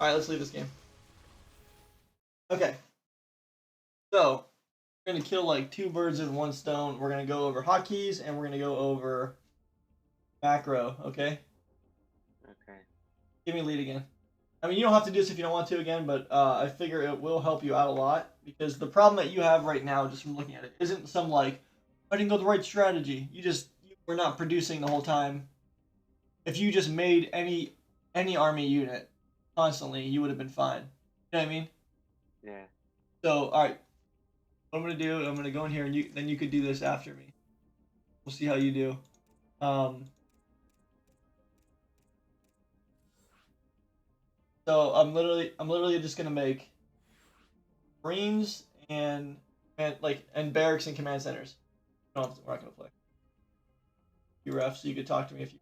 Alright, let's leave this game. Okay. So, we're going to kill like 2 birds with 1 stone. We're going to go over hotkeys, and we're going to go over macro, okay? Okay. Give me lead again. I mean, you don't have to do this if you don't want to again, but I figure it will help you out a lot. Because the problem that you have right now, just from looking at it, isn't some like, I didn't go the right strategy. You were not producing the whole time. If you just made any army unit constantly, you would have been fine. You know what I mean? Yeah. So, alright. What I'm gonna do, I'm gonna go in here and then you could do this after me. We'll see how you do. So I'm literally just gonna make Marines and barracks and command centers. No, we're not gonna play. You ref, so you could talk to me if you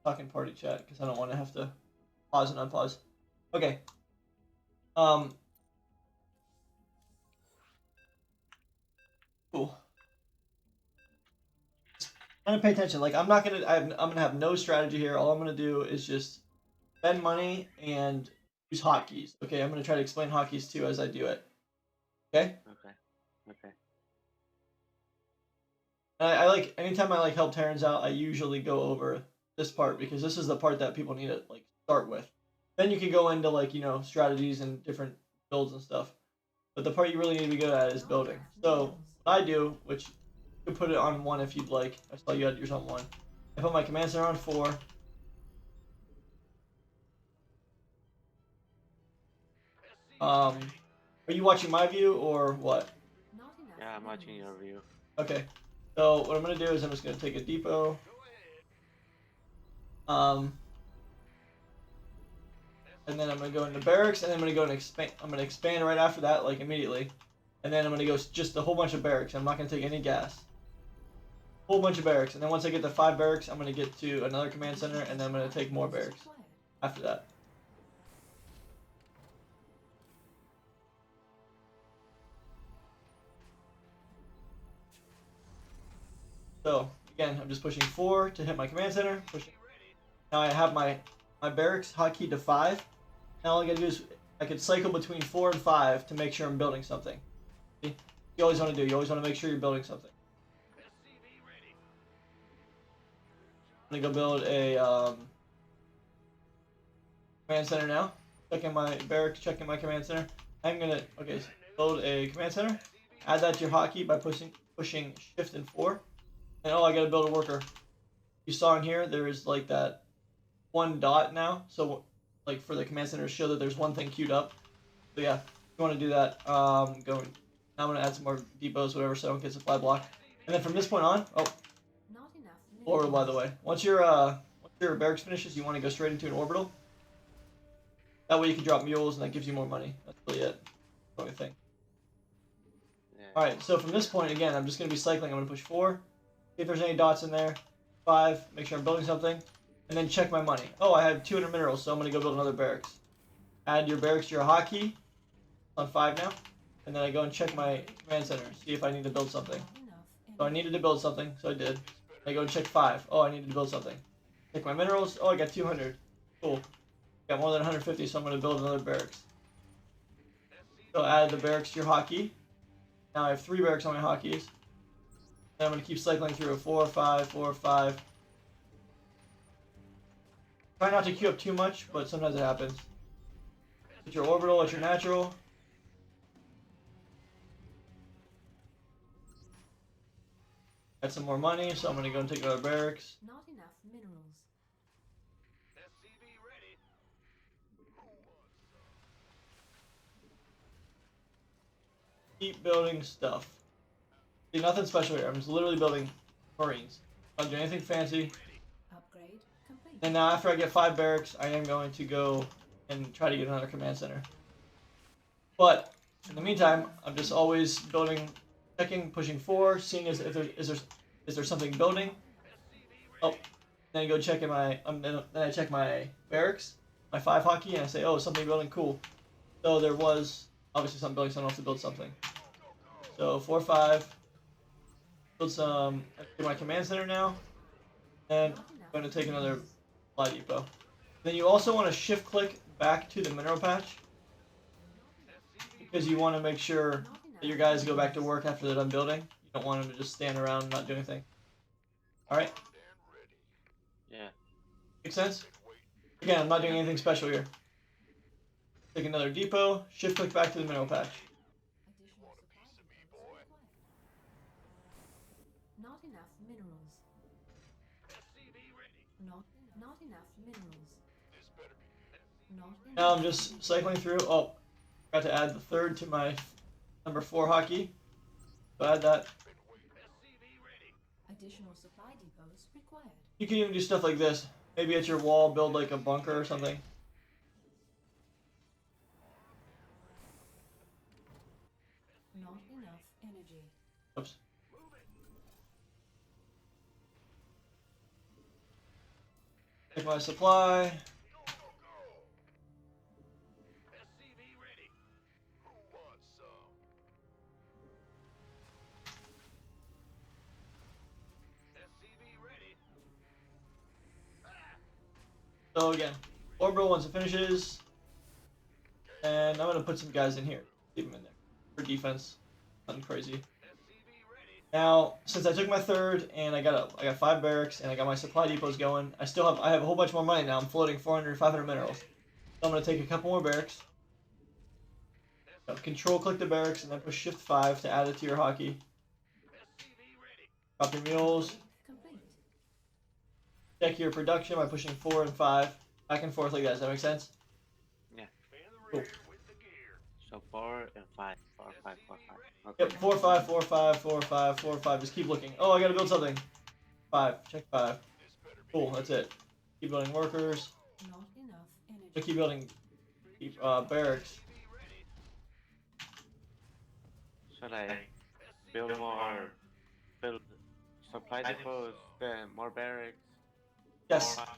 talk in party chat because I don't want to have to pause and unpause. Okay. Cool. I'm gonna pay attention. Like I'm gonna have no strategy here. All I'm gonna do is just spend money and use hotkeys. Okay, I'm gonna try to explain hotkeys too as I do it. Okay. Okay. Okay. I like anytime I like help Terrans out, I usually go over this part because this is the part that people need to like start with. Then you can go into like strategies and different builds and stuff. But the part you really need to be good at is building. So what I do, which you can put it on 1 if you'd like. I saw you had yours on 1. I put my command center on 4. Are you watching my view or what? Yeah, I'm watching your view. Okay. So what I'm gonna do is I'm just gonna take a depot. And then I'm gonna go into barracks, and then I'm gonna go and expand. I'm gonna expand right after that, like immediately. And then I'm gonna go just a whole bunch of barracks. I'm not gonna take any gas. Whole bunch of barracks, and then once I get to 5 barracks, I'm gonna get to another command center, and then I'm gonna take more barracks after that. So again, I'm just pushing 4 to hit my command center. Pushing. Now I have my barracks hotkey to 5. Now all I gotta do is I could cycle between 4 and 5 to make sure I'm building something. See? You always want to do. You always want to make sure you're building something. I'm gonna go build a command center now. Checking my barracks, checking my command center. I'm gonna build a command center. Add that to your hotkey by pushing shift and 4. And I gotta build a worker. You saw in here there is like that 1 dot now. So like for the command center to show that there's 1 thing queued up. So yeah, if you want to do that, now I'm gonna add some more depots, whatever, so I don't get supply block. And then from this point on, orbital, by the way. Once your barracks finishes, you want to go straight into an orbital. That way you can drop mules, and that gives you more money. That's really it. That's the only thing. Yeah. All right, so from this point, again, I'm just gonna be cycling. I'm gonna push 4, see if there's any dots in there. 5, make sure I'm building something, and then check my money. Oh, I have 200 minerals, so I'm gonna go build another barracks. Add your barracks to your hotkey. On 5 now, and then I go and check my command center, see if I need to build something. So I needed to build something, so I did. I go and check 5. Oh, I needed to build something. Check my minerals. Oh, I got 200. Cool. Got more than 150, so I'm going to build another barracks. So add the barracks to your hotkey. Now I have 3 barracks on my hotkeys. Then I'm going to keep cycling through a 4, 5, 4, 5. Try not to queue up too much, but sometimes it happens. At your orbital, at your natural. Got some more money, so I'm gonna go and take another barracks. Not enough minerals. Keep building stuff. See, nothing special here. I'm just literally building Marines. I don't do anything fancy. Upgrade complete. And now after I get 5 barracks, I am going to go and try to get another command center. But in the meantime, I'm just always building, checking, pushing 4, seeing is there something building. Oh, then I go check then I check my barracks, my 5 hotkey, and I say, oh, something building, cool. So there was obviously something building, so I don't have to build something. So 4, 5, build get my command center now, and I'm going to take another supply depot. Then you also want to shift click back to the mineral patch because you want to make sure that your guys go back to work after they're done building. You don't want them to just stand around and not do anything. Alright? Yeah. Make sense? Again, I'm not doing anything special here. Take another depot, shift click back to the mineral patch. Additional supply depots required. Not enough minerals. Not enough minerals. Not enough. Now I'm just cycling through. Oh, forgot to add the third to my number 4 hockey. So add that. Additional supply depots required. You can even do stuff like this. Maybe at your wall, build like a bunker or something. Not enough energy. Oops. Take my supply. So again, orbital once it finishes, and I'm gonna put some guys in here. Leave them in there for defense. Nothing crazy. Now, since I took my third and I got 5 barracks and I got my supply depots going, I have a whole bunch more money now. I'm floating 400, 500 minerals. So I'm gonna take a couple more barracks. Control click the barracks and then push shift 5 to add it to your hockey. Drop your mules. Complete. Check your production by pushing 4 and 5 back and forth like that. Does that make sense? Yeah. Cool. So 4 and 5. 4, 5, 4, 5. Okay. Yep, 4, 5, 4, 5, 4, 5, 4, 5. Just keep looking. Oh, I gotta build something. 5. Check 5. Cool, that's it. Keep building workers. Not enough energy. Keep building barracks. Should I build supply depots, then more barracks? Yes. More barracks.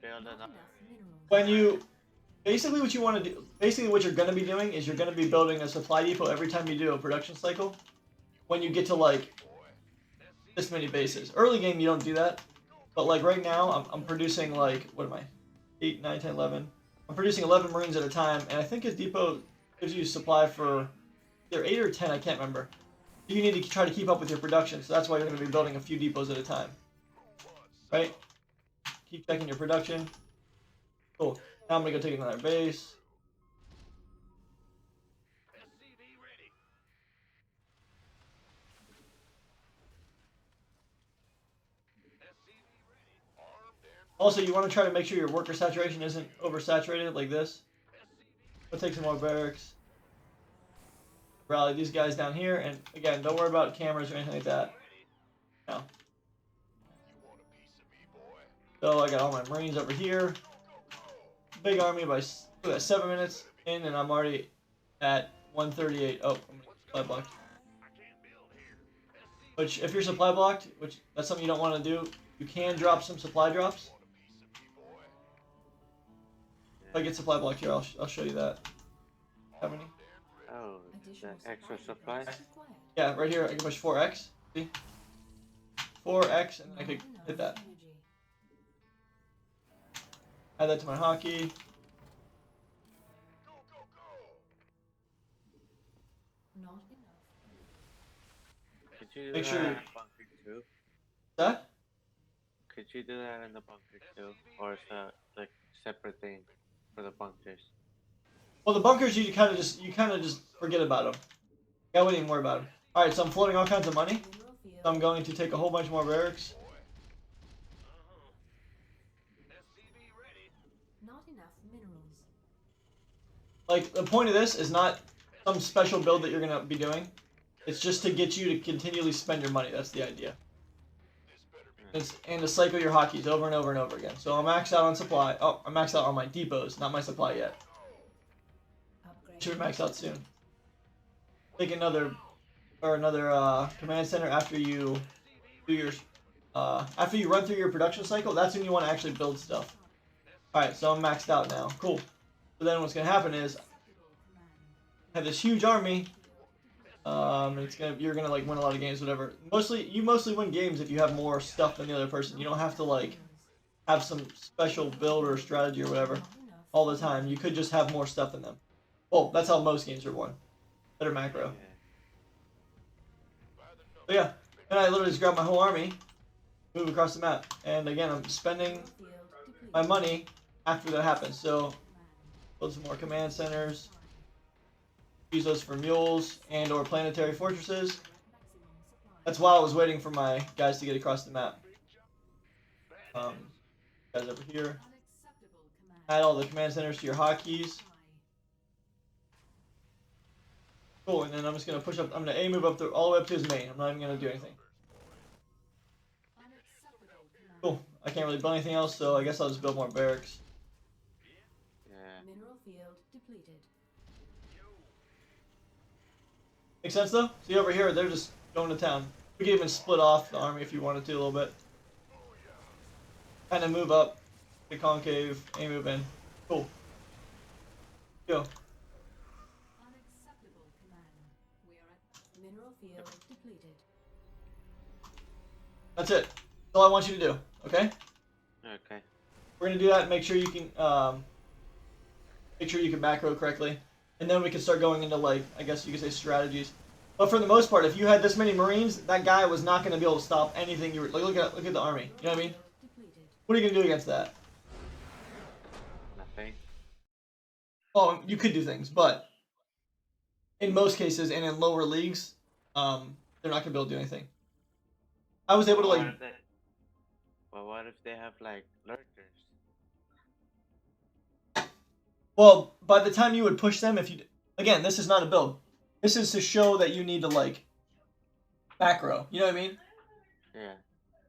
Build Not another. enough minerals. When you basically what you want to do, basically what you're gonna be doing is you're gonna be building a supply depot every time you do a production cycle. When you get to like this many bases, early game you don't do that, but like right now I'm producing like what am I, 8, 9, 10, 11. I'm producing 11 Marines at a time, and I think a depot gives you supply for either 8 or 10. I can't remember. You need to try to keep up with your production, so that's why you're going to be building a few depots at a time. Right? Keep checking your production. Cool. Now I'm going to go take another base. Also, you want to try to make sure your worker saturation isn't oversaturated like this. We'll take some more barracks. Rally these guys down here, and again, don't worry about cameras or anything like that. No. So I got all my Marines over here. Big army by 7 minutes in, and I'm already at 138. Oh, I'm supply blocked. Which, if you're supply blocked, which that's something you don't want to do, you can drop some supply drops. If I get supply blocked here, I'll show you that. How many? Oh, the extra supply supplies? depots required. Yeah, right here I can push 4x. See? 4x, and I Not could enough hit that. energy. Add that to my hockey. Not enough. Could you do Make that sure in you- the bunker too? That? Could you do that in the bunker too? Or is that like separate thing for the bunkers? Well, the bunkers you kind of just forget about them. I wouldn't even worry about them. All right, so I'm floating all kinds of money. Mineral field. So I'm going to take a whole bunch more barracks. Not enough minerals. Like the point of this is not some special build that you're gonna be doing. It's just to get you to continually spend your money. That's the idea. And to cycle your hockeys over and over and over again. So I'm maxed out on supply. Oh, I'm maxed out on my depots, not my supply yet. Upgrade. Should be maxed out soon. Take another command center after you do your after you run through your production cycle. That's when you want to actually build stuff. All right, so I'm maxed out now. Cool. So then what's gonna happen is I have this huge army. You're gonna like win a lot of games, whatever. You mostly win games if you have more stuff than the other person. You don't have to like have some special build or strategy or whatever all the time. You could just have more stuff than them. Well, that's how most games are won. Better macro. Yeah. So yeah, and I literally just grab my whole army, move across the map, and again I'm spending my money after that happens. So build some more command centers, use those for mules and or planetary fortresses. That's while I was waiting for my guys to get across the map. Guys over here. Add all the command centers to your hotkeys. Cool, and then I'm just gonna push up. I'm gonna A move up all the way up to his main. I'm not even gonna do anything. Cool. I can't really build anything else, so I guess I'll just build more barracks. Yeah. Mineral field depleted. Make sense though? See over here, they're just going to town. We could even split off the army if you wanted to a little bit. Kind of move up the concave, A move in. Cool. Go. Unacceptable command. We are at mineral field depleted. That's it. That's all I want you to do. Okay? Okay. We're gonna do that and make sure you can macro correctly. And then we can start going into, like, I guess you could say strategies. But for the most part, if you had this many Marines, that guy was not going to be able to stop anything you were... Like, look at the army. You know what I mean? What are you going to do against that? Nothing. Well, you could do things, but in most cases and in lower leagues, they're not going to be able to do anything. I was able to, like... Well, what if they have, like, lurkers? Well, by the time you would push them, if you... Again, this is not a build. This is to show that you need to, like, macro. You know what I mean? Yeah.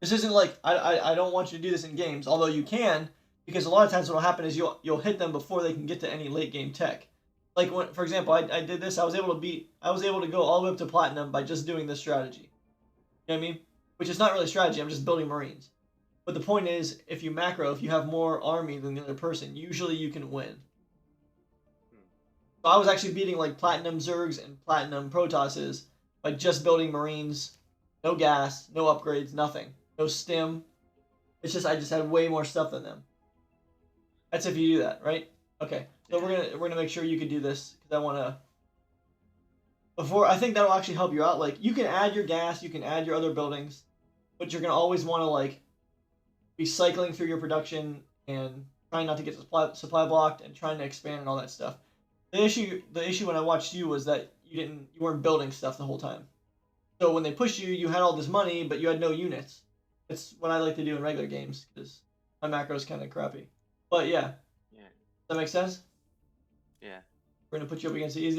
This isn't like, I don't want you to do this in games, although you can, because a lot of times what will happen is you'll hit them before they can get to any late game tech. Like, when, for example, I did this, I was able to go all the way up to platinum by just doing this strategy. You know what I mean? Which is not really a strategy, I'm just building Marines. But the point is, if you macro, if you have more army than the other person, usually you can win. So I was actually beating like platinum Zergs and platinum Protosses by just building Marines, no gas, no upgrades, nothing, no stim. It's just I just had way more stuff than them. That's if you do that, right? Okay, so we're gonna make sure you can do this because I want to. I think that'll actually help you out. Like you can add your gas, you can add your other buildings, but you're gonna always want to like be cycling through your production and trying not to get supply blocked and trying to expand and all that stuff. The issue when I watched you was that you weren't building stuff the whole time. So when they pushed you, you had all this money, but you had no units. It's what I like to do in regular games because my macro is kind of crappy. But yeah. Yeah. Does that make sense? Yeah. We're gonna put you up against the easy.